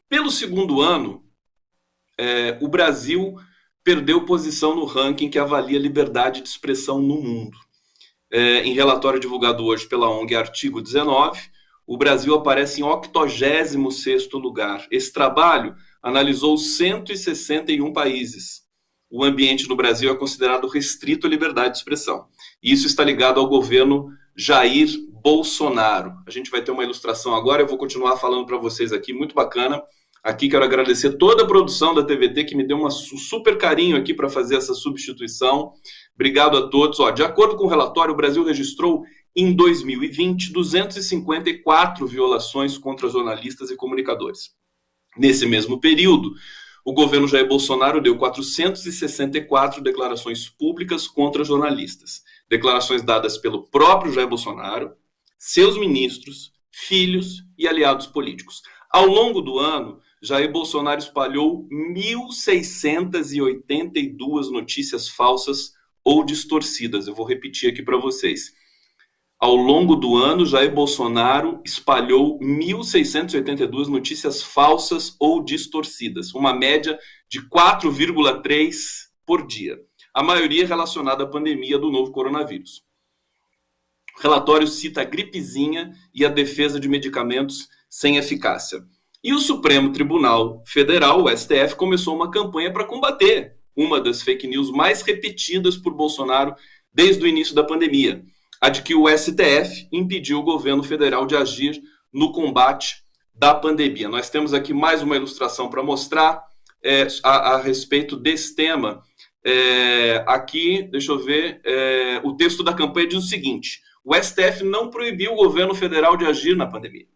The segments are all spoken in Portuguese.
Pelo segundo ano, o Brasil perdeu posição no ranking que avalia liberdade de expressão no mundo. Em relatório divulgado hoje pela ONG Artigo 19, o Brasil aparece em 86º lugar. Esse trabalho analisou 161 países. O ambiente no Brasil é considerado restrito à liberdade de expressão. E isso está ligado ao governo Jair Bolsonaro. A gente vai ter uma ilustração agora, eu vou continuar falando para vocês aqui, muito bacana. Aqui quero agradecer toda a produção da TVT que me deu um super carinho aqui para fazer essa substituição. Obrigado a todos. De acordo com o relatório, o Brasil registrou em 2020 254 violações contra jornalistas e comunicadores. Nesse mesmo período, o governo Jair Bolsonaro deu 464 declarações públicas contra jornalistas. Declarações dadas pelo próprio Jair Bolsonaro, seus ministros, filhos e aliados políticos. Ao longo do ano, Jair Bolsonaro espalhou 1.682 notícias falsas ou distorcidas. Eu vou repetir aqui para vocês. Ao longo do ano, Jair Bolsonaro espalhou 1.682 notícias falsas ou distorcidas, uma média de 4,3 por dia. A maioria relacionada à pandemia do novo coronavírus. O relatório cita a gripezinha e a defesa de medicamentos sem eficácia. E o Supremo Tribunal Federal, o STF, começou uma campanha para combater uma das fake news mais repetidas por Bolsonaro desde o início da pandemia, a de que o STF impediu o governo federal de agir no combate da pandemia. Nós temos aqui mais uma ilustração para mostrar a respeito desse tema. Aqui, deixa eu ver, o texto da campanha diz o seguinte: o STF não proibiu o governo federal de agir na pandemia.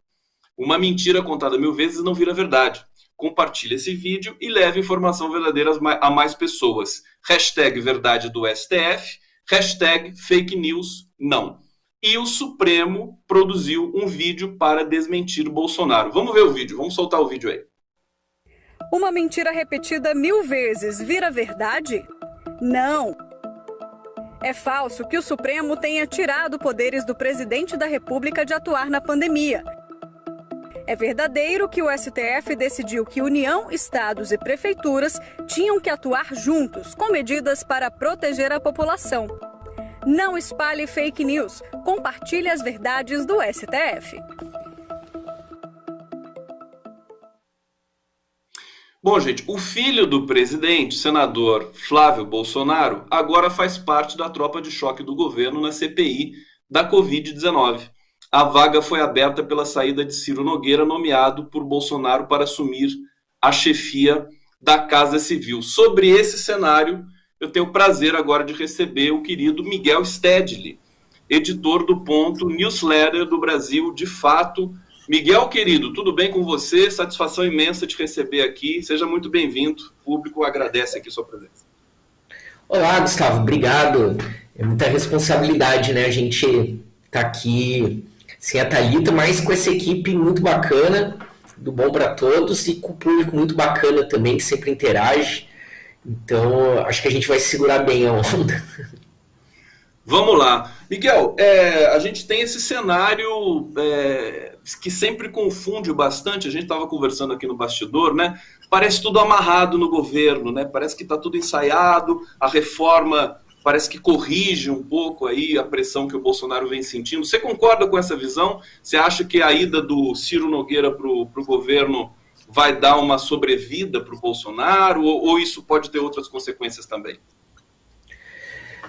Uma mentira contada 1000 vezes não vira verdade. Compartilhe esse vídeo e leve informação verdadeira a mais pessoas. Hashtag verdade do STF, hashtag fake news não. E o Supremo produziu um vídeo para desmentir Bolsonaro. Vamos ver o vídeo, vamos soltar o vídeo aí. Uma mentira repetida 1000 vezes vira verdade? Não. É falso que o Supremo tenha tirado poderes do presidente da República de atuar na pandemia. É verdadeiro que o STF decidiu que União, estados e prefeituras tinham que atuar juntos, com medidas para proteger a população. Não espalhe fake news, compartilhe as verdades do STF. Bom, gente, o filho do presidente, senador Flávio Bolsonaro, agora faz parte da tropa de choque do governo na CPI da Covid-19. A vaga foi aberta pela saída de Ciro Nogueira, nomeado por Bolsonaro para assumir a chefia da Casa Civil. Sobre esse cenário, eu tenho o prazer agora de receber o querido Miguel Stedley, editor do Ponto, newsletter do Brasil de Fato. Miguel, querido, tudo bem com você? Satisfação imensa te receber aqui. Seja muito bem-vindo. O público agradece aqui sua presença. Olá, Gustavo. Obrigado. É muita responsabilidade, né? A gente tá aqui sem a Thalita, mas com essa equipe muito bacana, do Bom para Todos, e com o público muito bacana também, que sempre interage. Então, acho que a gente vai segurar bem a onda. Vamos lá. Miguel, a gente tem esse cenário que sempre confunde bastante. A gente estava conversando aqui no bastidor, né? Parece tudo amarrado no governo, né? Parece que está tudo ensaiado, a reforma parece que corrige um pouco aí a pressão que o Bolsonaro vem sentindo. Você concorda com essa visão? Você acha que a ida do Ciro Nogueira para o governo vai dar uma sobrevida para o Bolsonaro, ou isso pode ter outras consequências também?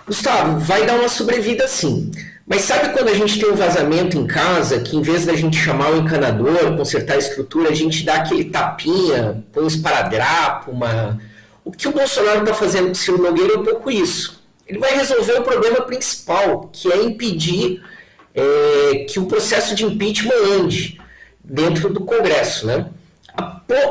Gustavo, vai dar uma sobrevida sim. Mas sabe quando a gente tem um vazamento em casa, que em vez da gente chamar o encanador, consertar a estrutura, a gente dá aquele tapinha, põe um esparadrapo, O que o Bolsonaro está fazendo com o Ciro Nogueira é um pouco isso. Ele vai resolver o problema principal, que é impedir que o processo de impeachment ande dentro do Congresso, né?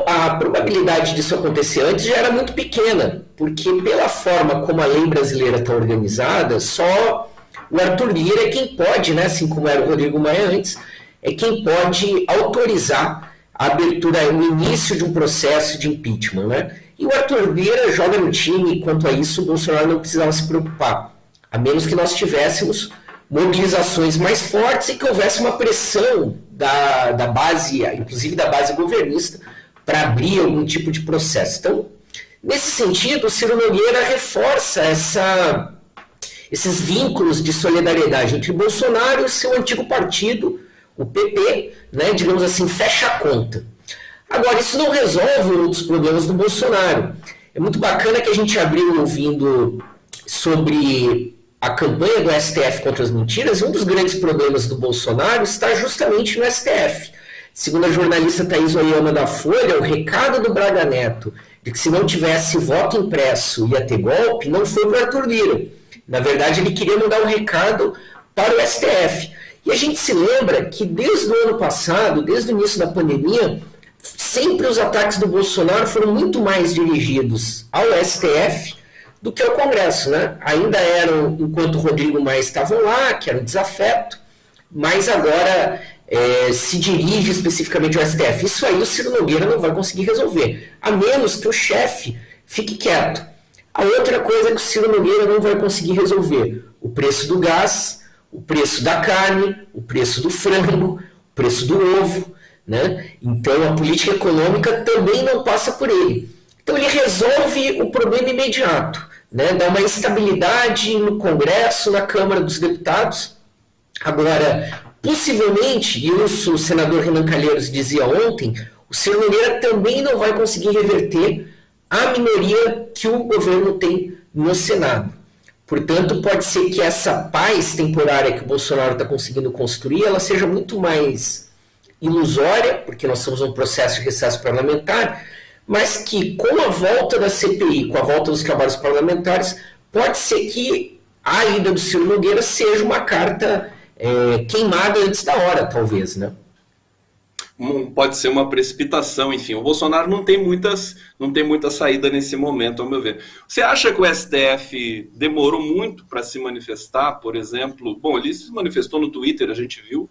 A probabilidade disso acontecer antes já era muito pequena, porque pela forma como a lei brasileira está organizada, só o Arthur Lira é quem pode, né, assim como era o Rodrigo Maia antes, é quem pode autorizar a abertura, o início de um processo de impeachment, né? E o Arthur Lira joga no time, e quanto a isso o Bolsonaro não precisava se preocupar, a menos que nós tivéssemos mobilizações mais fortes e que houvesse uma pressão da base, inclusive da base governista, para abrir algum tipo de processo. Então, nesse sentido, o Ciro Nogueira reforça esses vínculos de solidariedade entre Bolsonaro e o seu antigo partido, o PP, né, digamos assim, fecha a conta. Agora, isso não resolve outros problemas do Bolsonaro. É muito bacana que a gente abriu ouvindo sobre a campanha do STF contra as mentiras, e um dos grandes problemas do Bolsonaro está justamente no STF. Segundo a jornalista Thaís Oyama da Folha, o recado do Braga Neto de que se não tivesse voto impresso ia ter golpe, não foi para Arthur Lira. Na verdade, ele queria mandar um recado para o STF. E a gente se lembra que desde o ano passado, desde o início da pandemia, sempre os ataques do Bolsonaro foram muito mais dirigidos ao STF do que ao Congresso, né? Ainda eram, enquanto o Rodrigo Maia estavam lá, que era um desafeto, mas agora se dirige especificamente ao STF. Isso aí o Ciro Nogueira não vai conseguir resolver, a menos que o chefe fique quieto. A outra coisa que o Ciro Nogueira não vai conseguir resolver: o preço do gás, o preço da carne, o preço do frango, o preço do ovo, né? Então a política econômica também não passa por ele. Então ele resolve o problema imediato, né? Dá uma estabilidade no Congresso, na Câmara dos Deputados. Agora, possivelmente, e isso o senador Renan Calheiros dizia ontem, o Ciro Nogueira também não vai conseguir reverter a minoria que o governo tem no Senado. Portanto, pode ser que essa paz temporária que o Bolsonaro está conseguindo construir, ela seja muito mais ilusória, porque nós estamos num processo de recesso parlamentar, mas que com a volta da CPI, com a volta dos trabalhos parlamentares, pode ser que a ida do Ciro Nogueira seja uma carta queimada antes da hora, talvez, né? Pode ser uma precipitação, enfim. O Bolsonaro não tem muita saída nesse momento, ao meu ver. Você acha que o STF demorou muito para se manifestar, por exemplo? Bom, ele se manifestou no Twitter, a gente viu,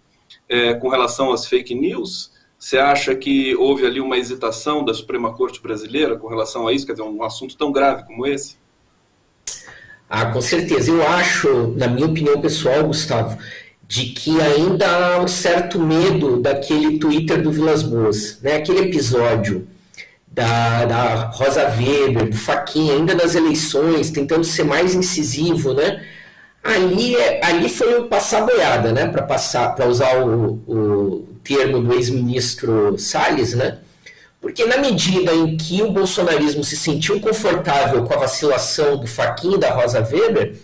com relação às fake news. Você acha que houve ali uma hesitação da Suprema Corte brasileira com relação a isso? Quer dizer, um assunto tão grave como esse? Ah, com certeza. Eu acho, na minha opinião pessoal, Gustavo, de que ainda há um certo medo daquele Twitter do Vilas Boas, né? Aquele episódio da Rosa Weber, do Fachin, ainda das eleições, tentando ser mais incisivo, né? Ali foi um passar boiada, né? Para usar o termo do ex-ministro Salles, né? Porque na medida em que o bolsonarismo se sentiu confortável com a vacilação do Fachin e da Rosa Weber,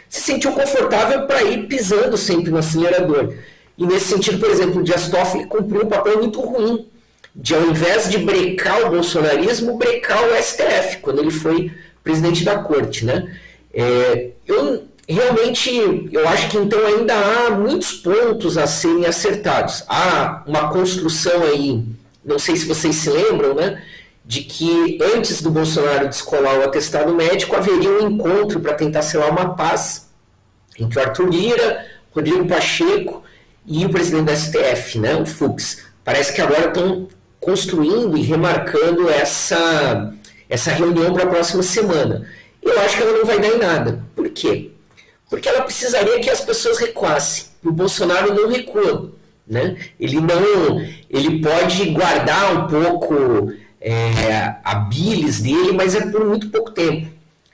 se sentiu confortável para ir pisando sempre no acelerador. E nesse sentido, por exemplo, o Dias Toffoli cumpriu um papel muito ruim, de ao invés de brecar o bolsonarismo, brecar o STF, quando ele foi presidente da corte, né? Eu acho que então ainda há muitos pontos a serem acertados. Há uma construção aí, não sei se vocês se lembram, né, de que antes do Bolsonaro descolar o atestado médico, haveria um encontro para tentar selar uma paz entre o Arthur Lira, Rodrigo Pacheco e o presidente da STF, né, o Fux. Parece que agora estão construindo e remarcando essa reunião para a próxima semana. Eu acho que ela não vai dar em nada. Por quê? Porque ela precisaria que as pessoas recuassem. E o Bolsonaro não recua, né? Ele pode guardar um pouco a bilis dele, mas é por muito pouco tempo.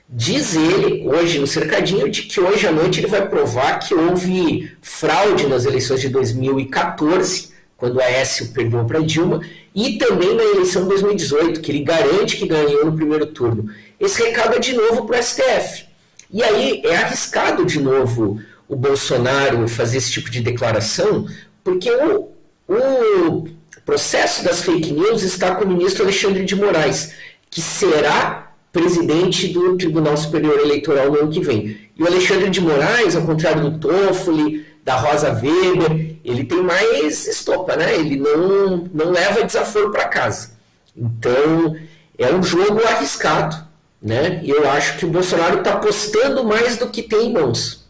Diz ele, hoje no Cercadinho, de que hoje à noite ele vai provar que houve fraude nas eleições de 2014, quando a Aécio perdeu para Dilma, e também na eleição de 2018, que ele garante que ganhou no primeiro turno. Esse recado é de novo para o STF. E aí é arriscado de novo o Bolsonaro fazer esse tipo de declaração, porque o processo das fake news está com o ministro Alexandre de Moraes, que será presidente do Tribunal Superior Eleitoral no ano que vem. E o Alexandre de Moraes, ao contrário do Toffoli, da Rosa Weber, ele tem mais estopa, né? Ele não leva desaforo para casa. Então, é um jogo arriscado, né? E eu acho que o Bolsonaro está apostando mais do que tem em mãos.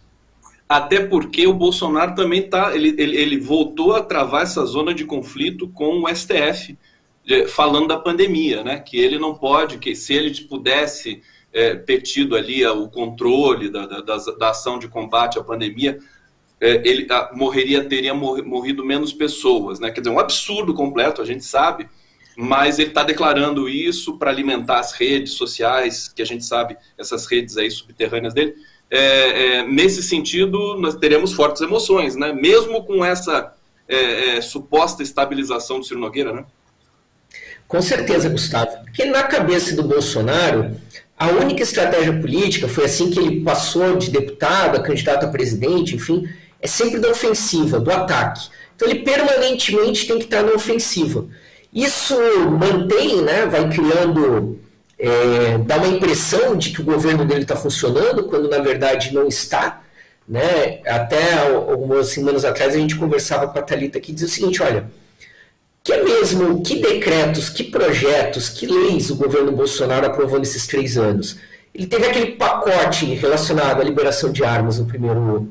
Até porque o Bolsonaro também ele voltou a travar essa zona de conflito com o STF, falando da pandemia, né? Que ele não pode, que se ele pudesse ter tido ali o controle da ação de combate à pandemia, ele teria morrido menos pessoas, né? Quer dizer, um absurdo completo, a gente sabe, mas ele está declarando isso para alimentar as redes sociais, que a gente sabe, essas redes aí subterrâneas dele. Nesse sentido, nós teremos fortes emoções, né? Mesmo com essa suposta estabilização do Ciro Nogueira, né? Com certeza, Gustavo. Porque na cabeça do Bolsonaro, a única estratégia política, foi assim que ele passou de deputado a candidato a presidente, enfim, é sempre da ofensiva, do ataque. Então ele permanentemente tem que estar na ofensiva. Isso mantém, né, vai criando, dá uma impressão de que o governo dele está funcionando, quando na verdade não está. Né? Até algumas semanas atrás a gente conversava com a Thalita que dizia o seguinte, olha, que decretos, que projetos, que leis o governo Bolsonaro aprovou nesses 3 anos? Ele teve aquele pacote relacionado à liberação de armas no primeiro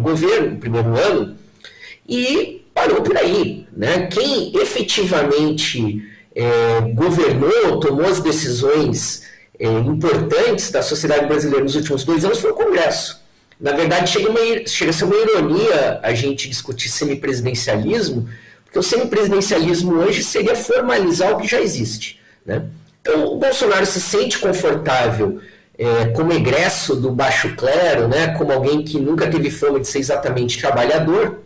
governo, no primeiro ano, e parou por aí. Né? Quem efetivamente governou, tomou as decisões importantes da sociedade brasileira nos últimos 2 anos foi o Congresso. Na verdade, chega a ser uma ironia a gente discutir semipresidencialismo, porque o semipresidencialismo hoje seria formalizar o que já existe. Né? Então, o Bolsonaro se sente confortável como egresso do baixo clero, né? Como alguém que nunca teve fama de ser exatamente trabalhador.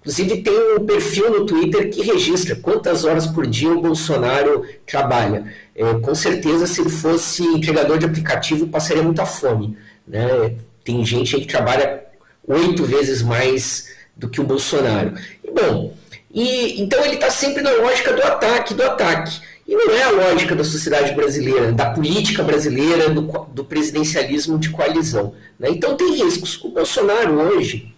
Inclusive, tem um perfil no Twitter que registra quantas horas por dia o Bolsonaro trabalha. Com certeza, se ele fosse entregador de aplicativo, passaria muita fome. Né? Tem gente aí que trabalha 8 vezes mais do que o Bolsonaro. Então ele está sempre na lógica do ataque. E não é a lógica da sociedade brasileira, da política brasileira, do presidencialismo de coalizão. Né? Então tem riscos. O Bolsonaro hoje,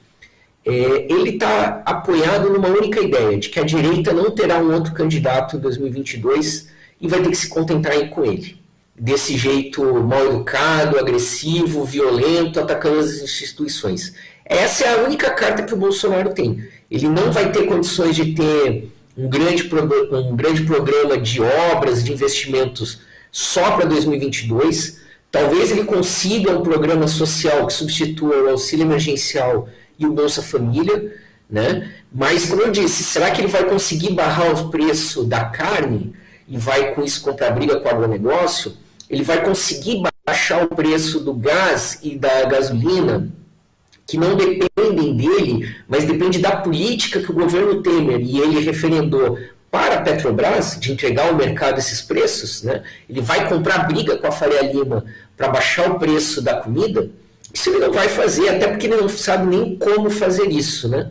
ele está apoiado numa única ideia, de que a direita não terá um outro candidato em 2022 e vai ter que se contentar aí com ele. Desse jeito mal educado, agressivo, violento, atacando as instituições. Essa é a única carta que o Bolsonaro tem. Ele não vai ter condições de ter um grande programa de obras, de investimentos só para 2022. Talvez ele consiga um programa social que substitua o auxílio emergencial e o Bolsa Família. Né? Mas, como eu disse, será que ele vai conseguir barrar o preço da carne e vai com isso comprar briga com o agronegócio? Ele vai conseguir baixar o preço do gás e da gasolina, que não dependem dele, mas depende da política que o governo Temer e ele referendou para a Petrobras, de entregar ao mercado esses preços, né? Ele vai comprar briga com a Faria Lima para baixar o preço da comida? Isso ele não vai fazer, até porque ele não sabe nem como fazer isso. Né?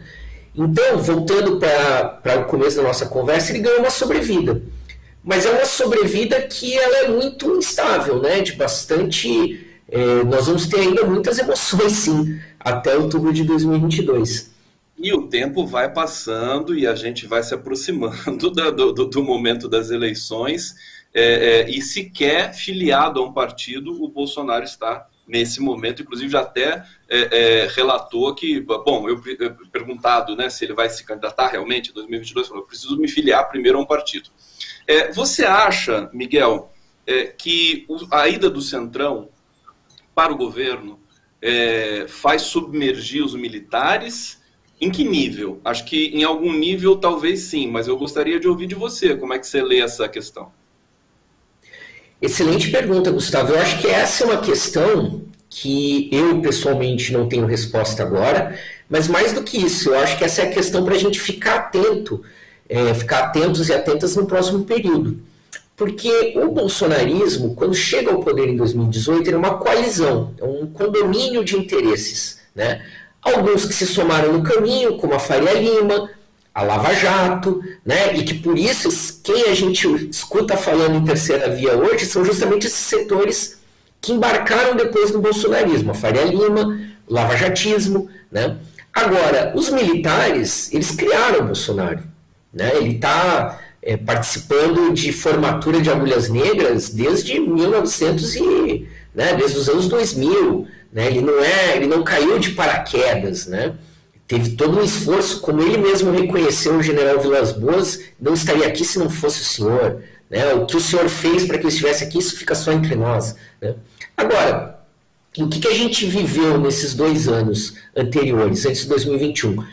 Então, voltando para o começo da nossa conversa, ele ganhou uma sobrevida. Mas é uma sobrevida que ela é muito instável, né? De bastante... nós vamos ter ainda muitas emoções, sim, até outubro de 2022. E o tempo vai passando e a gente vai se aproximando do momento das eleições e sequer filiado a um partido o Bolsonaro está nesse momento. Inclusive já até relatou que, bom, eu perguntado, né, se ele vai se candidatar realmente em 2022, falou, eu preciso me filiar primeiro a um partido. Você acha, Miguel, que a ida do Centrão para o governo faz submergir os militares? Em que nível? Acho que em algum nível talvez sim, mas eu gostaria de ouvir de você. Como é que você lê essa questão? Excelente pergunta, Gustavo. Eu acho que essa é uma questão que eu pessoalmente não tenho resposta agora, mas mais do que isso, eu acho que essa é a questão para a gente ficar atento, ficar atentos e atentas no próximo período. Porque o bolsonarismo, quando chega ao poder em 2018, ele é uma coalizão, é um condomínio de interesses. Né? Alguns que se somaram no caminho, como a Faria Lima, a Lava Jato, né? E que por isso quem a gente escuta falando em terceira via hoje são justamente esses setores que embarcaram depois no bolsonarismo, a Faria Lima, o lavajatismo. Né? Agora, os militares, eles criaram o Bolsonaro. Né? Ele está... participando de formatura de agulhas negras desde 1900 desde os anos 2000, né? Ele não caiu de paraquedas, né? Teve todo um esforço, como ele mesmo reconheceu o general Vilas Boas, não estaria aqui se não fosse o senhor, né? O que o senhor fez para que eu estivesse aqui, isso fica só entre nós, né? Agora, o que a gente viveu nesses 2 anos anteriores, antes de 2021?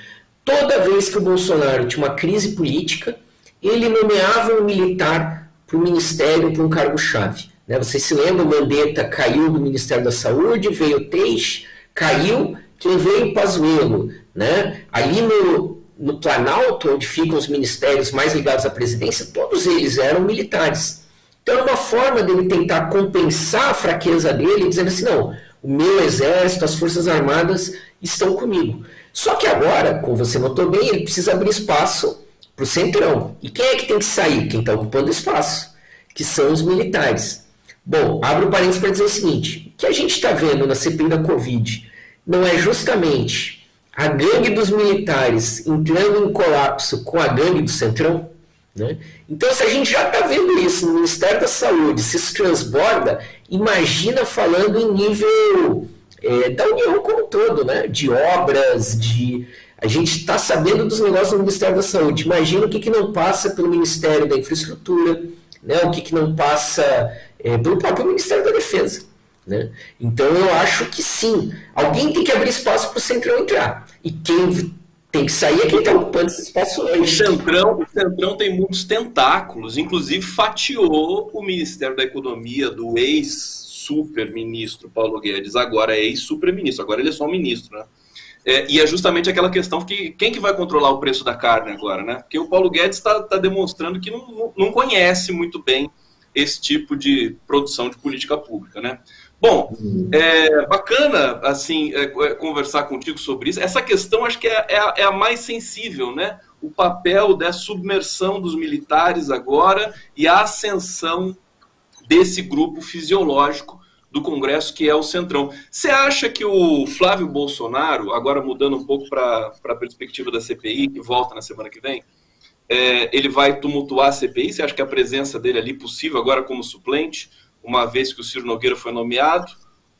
Toda vez que o Bolsonaro tinha uma crise política, ele nomeava um militar para o ministério, para um cargo-chave. Né? Vocês se lembram, Mandetta caiu do Ministério da Saúde, veio Teixe, caiu, quem veio? Pazuello. Né? Ali no Planalto, onde ficam os ministérios mais ligados à presidência, todos eles eram militares. Então era uma forma dele tentar compensar a fraqueza dele, dizendo assim, não, o meu exército, as forças armadas estão comigo. Só que agora, como você notou bem, ele precisa abrir espaço para o centrão. E quem é que tem que sair? Quem está ocupando espaço, que são os militares. Bom, abro parênteses para dizer o seguinte, o que a gente está vendo na CPI da Covid não é justamente a gangue dos militares entrando em colapso com a gangue do centrão? Né? Então, se a gente já está vendo isso no Ministério da Saúde, se isso transborda, imagina falando em nível da União como um todo, né? De obras, a gente está sabendo dos negócios no Ministério da Saúde. Imagina o que não passa pelo Ministério da Infraestrutura, né? O que não passa pelo próprio Ministério da Defesa. Né? Então, eu acho que sim, alguém tem que abrir espaço para o Centrão entrar. E quem tem que sair é quem está ocupando esse espaço hoje. O Centrão tem muitos tentáculos, inclusive fatiou o Ministério da Economia do ex-super-ministro Paulo Guedes, agora é ex-super-ministro, agora ele é só um ministro, né? E é justamente aquela questão que quem que vai controlar o preço da carne agora, né? Porque o Paulo Guedes está demonstrando que não conhece muito bem esse tipo de produção de política pública, né? Bom, bacana assim, conversar contigo sobre isso. Essa questão acho que é a mais sensível, né? O papel da submersão dos militares agora e a ascensão desse grupo fisiológico do Congresso, que é o Centrão. Você acha que o Flávio Bolsonaro, agora mudando um pouco para a perspectiva da CPI, que volta na semana que vem, ele vai tumultuar a CPI? Você acha que a presença dele ali possível agora como suplente, uma vez que o Ciro Nogueira foi nomeado,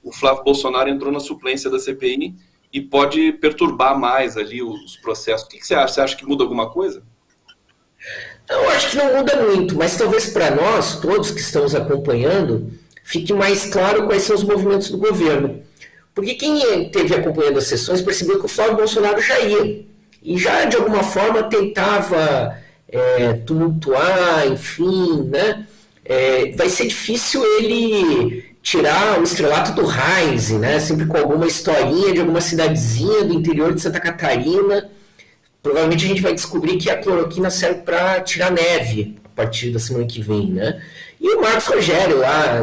o Flávio Bolsonaro entrou na suplência da CPI e pode perturbar mais ali os processos? O que você acha? Você acha que muda alguma coisa? Eu acho que não muda muito, mas talvez para nós, todos que estamos acompanhando, fique mais claro quais são os movimentos do governo. Porque quem esteve acompanhando as sessões percebeu que o Flávio Bolsonaro já ia. E já, de alguma forma, tentava tumultuar, enfim, né? Vai ser difícil ele tirar o estrelato do Heinz, né? Sempre com alguma historinha de alguma cidadezinha do interior de Santa Catarina. Provavelmente a gente vai descobrir que a cloroquina serve para tirar neve a partir da semana que vem, né? E o Marcos Rogério lá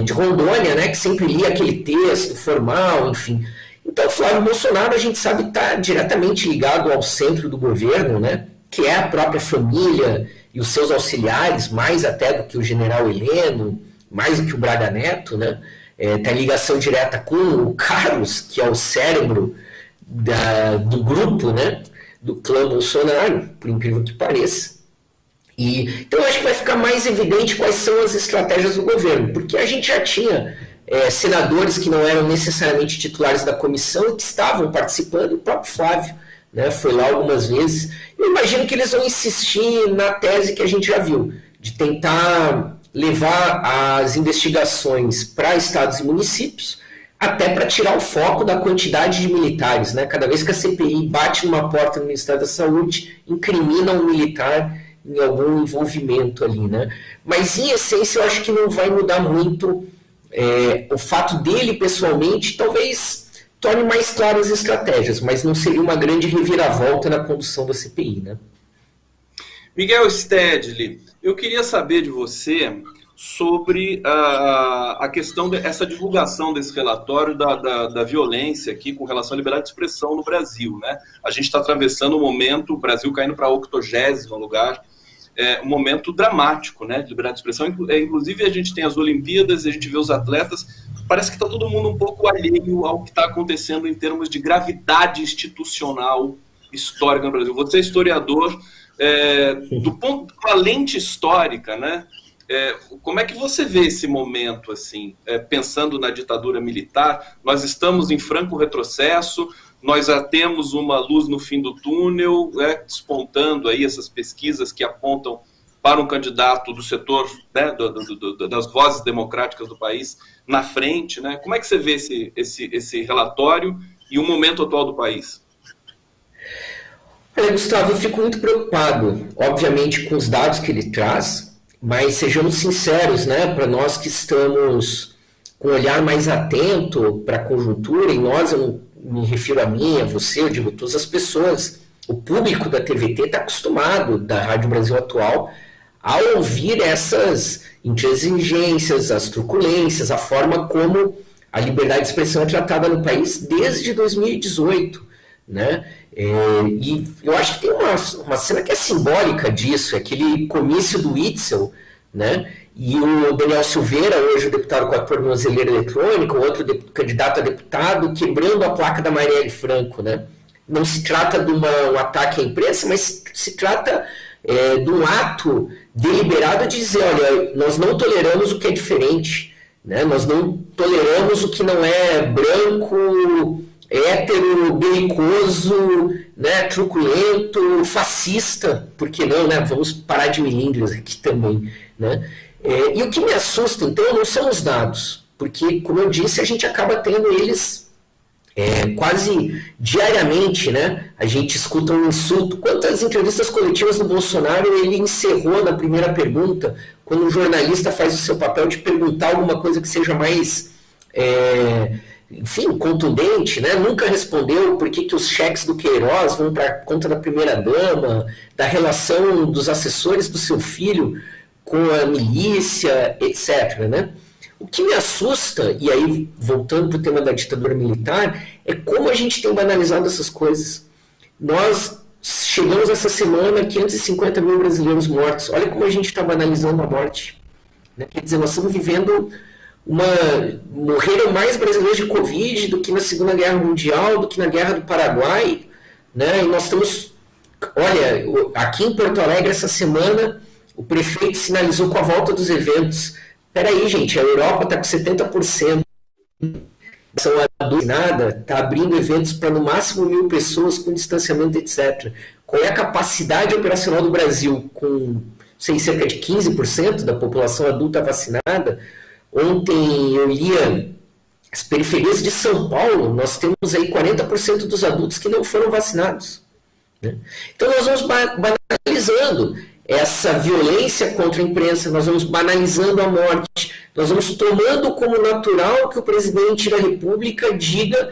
de Rondônia, né? Que sempre lia aquele texto formal, enfim. Então o Flávio Bolsonaro, a gente sabe, está diretamente ligado ao centro do governo, né? Que é a própria família e os seus auxiliares, mais até do que o general Heleno, mais do que o Braga Neto, né? Tem ligação direta com o Carlos, que é o cérebro do grupo, né? Do clã Bolsonaro, por incrível que pareça. Então eu acho que vai ficar mais evidente quais são as estratégias do governo, porque a gente já tinha senadores que não eram necessariamente titulares da comissão e que estavam participando, o próprio Flávio, né, foi lá algumas vezes. Eu imagino que eles vão insistir na tese que a gente já viu, de tentar levar as investigações para estados e municípios, até para tirar o foco da quantidade de militares. Né? Cada vez que a CPI bate numa porta no Ministério da Saúde, incrimina um militar em algum envolvimento ali. Né? Mas, em essência, eu acho que não vai mudar muito o fato dele, pessoalmente, talvez torne mais claras as estratégias, mas não seria uma grande reviravolta na condução da CPI, né? Miguel Stedley, eu queria saber de você sobre a questão dessa divulgação desse relatório da violência aqui com relação à liberdade de expressão no Brasil, né? A gente está atravessando um momento, o Brasil caindo para 80º lugar, um momento dramático, né, de liberdade de expressão. Inclusive, a gente tem as Olimpíadas, a gente vê os atletas, parece que está todo mundo um pouco alheio ao que está acontecendo em termos de gravidade institucional histórica no Brasil. Você é historiador, com a lente histórica, né? Como é que você vê esse momento, assim, pensando na ditadura militar? Nós estamos em franco retrocesso, nós já temos uma luz no fim do túnel, despontando aí essas pesquisas que apontam para um candidato do setor, né, das vozes democráticas do país na frente, né? Como é que você vê esse relatório e o momento atual do país? Gustavo, eu fico muito preocupado, obviamente, com os dados que ele traz, mas sejamos sinceros, né? Para nós que estamos com um olhar mais atento para a conjuntura, e nós, eu não me refiro a mim, a você, eu digo todas as pessoas, o público da TVT está acostumado, da Rádio Brasil Atual, a ouvir essas intransigências, as truculências, a forma como a liberdade de expressão é tratada no país desde 2018, né? E eu acho que tem uma cena que é simbólica disso, é aquele comício do Itzel, né? E o Daniel Silveira, hoje o deputado com a tornozeleira eletrônica, o outro candidato a deputado, quebrando a placa da Marielle Franco, né? Não se trata de um ataque à imprensa, mas se trata de um ato deliberado de dizer, olha, nós não toleramos o que é diferente, né? Nós não toleramos o que não é branco, hétero, belicoso, né, truculento, fascista, por que não, né? Vamos parar de milímetros aqui também, né? E o que me assusta, então, não são os dados, porque, como eu disse, a gente acaba tendo eles quase diariamente, né? A gente escuta um insulto. Quantas entrevistas coletivas do Bolsonaro ele encerrou na primeira pergunta, quando o jornalista faz o seu papel de perguntar alguma coisa que seja mais... enfim, contundente, né? Nunca respondeu por que os cheques do Queiroz vão para a conta da primeira-dama, da relação dos assessores do seu filho com a milícia, etc., né? O que me assusta, e aí voltando para o tema da ditadura militar, é como a gente tem banalizado essas coisas. Nós chegamos essa semana a 550 mil brasileiros mortos. Olha como a gente está banalizando a morte, né? Quer dizer, nós estamos vivendo morreram mais brasileiros de Covid do que na Segunda Guerra Mundial, do que na Guerra do Paraguai, né? E nós estamos... Olha, aqui em Porto Alegre, essa semana, o prefeito sinalizou com a volta dos eventos. Peraí, gente, a Europa está com 70%. São nada, está abrindo eventos para no máximo 1.000 pessoas com distanciamento, etc. Qual é a capacidade operacional do Brasil com, cerca de 15% da população adulta vacinada? Ontem eu lia as periferias de São Paulo, nós temos aí 40% dos adultos que não foram vacinados, né? Então nós vamos banalizando essa violência contra a imprensa, nós vamos banalizando a morte, nós vamos tomando como natural que o presidente da República diga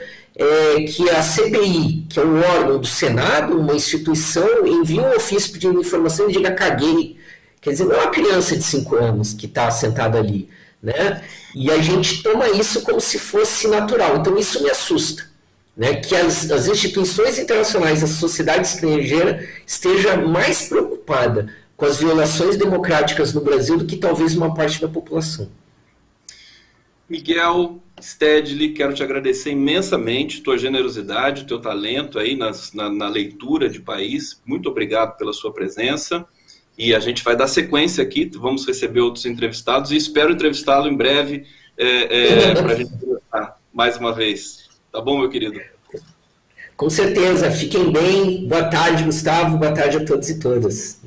que a CPI, que é um órgão do Senado, uma instituição, envia um ofício pedindo informação e diga caguei. Quer dizer, não é uma criança de 5 anos que está sentada ali, né? E a gente toma isso como se fosse natural. Então isso me assusta, né? Que as instituições internacionais, a sociedade estrangeira esteja mais preocupada com as violações democráticas no Brasil do que talvez uma parte da população. Miguel Stedley, quero te agradecer imensamente tua generosidade, teu talento aí na leitura de país. Muito obrigado pela sua presença. E a gente vai dar sequência aqui, vamos receber outros entrevistados e espero entrevistá-lo em breve para a gente conversar mais uma vez. Tá bom, meu querido? Com certeza. Fiquem bem. Boa tarde, Gustavo. Boa tarde a todos e todas.